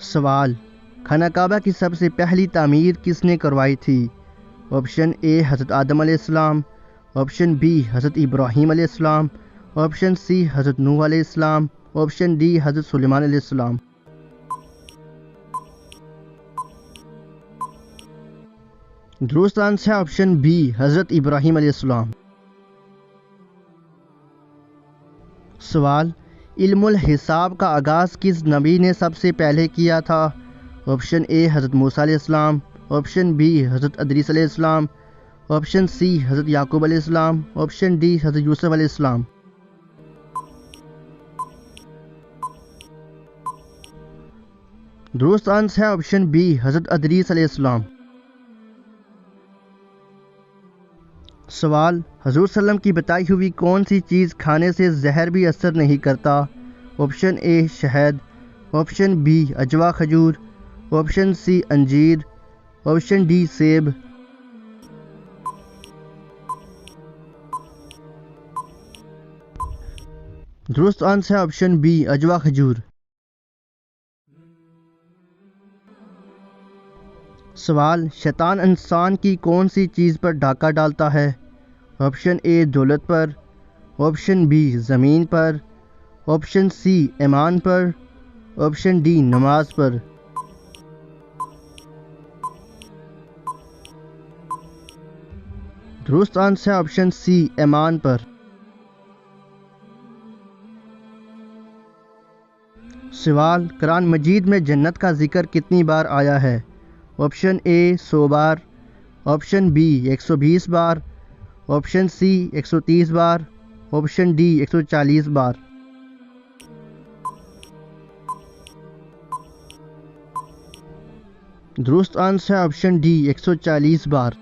سوال: خانہ کعبہ کی سب سے پہلی تعمیر کس نے کروائی تھی؟ آپشن اے حضرت آدم علیہ السلام، آپشن بی حضرت ابراہیم علیہ السلام، آپشن سی حضرت نوح علیہ السلام، آپشن ڈی حضرت سلیمان علیہ السلام۔ درست آنسر ہے آپشن بی حضرت ابراہیم علیہ السلام۔ سوال: علم الحساب کا آغاز کس نبی نے سب سے پہلے کیا تھا؟ آپشن اے حضرت موسیٰ علیہ السلام، آپشن بی حضرت ادریس علیہ السلام، آپشن سی حضرت یعقوب علیہ السلام، آپشن ڈی حضرت یوسف علیہ السلام۔ درست آنسر ہے آپشن بی حضرت ادریس علیہ السلام۔ سوال: حضور صلی اللہ علیہ وسلم کی بتائی ہوئی کون سی چیز کھانے سے زہر بھی اثر نہیں کرتا؟ آپشن اے شہد، آپشن بی عجوا کھجور، آپشن سی انجیر، آپشن ڈی سیب۔ درست آنسر ہے آپشن بی عجوا کھجور۔ سوال: شیطان انسان کی کون سی چیز پر ڈاکہ ڈالتا ہے؟ آپشن اے دولت پر، آپشن بی زمین پر، آپشن سی ایمان پر، آپشن ڈی نماز پر۔ درست آنسر ہے آپشن سی ایمان پر۔ سوال: قرآن مجید میں جنت کا ذکر کتنی بار آیا ہے؟ آپشن اے 100 بار، آپشن بی 120 بار، آپشن سی 130 بار، آپشن ڈی 140 بار۔ درست آنسر ہے آپشن ڈی 140 بار۔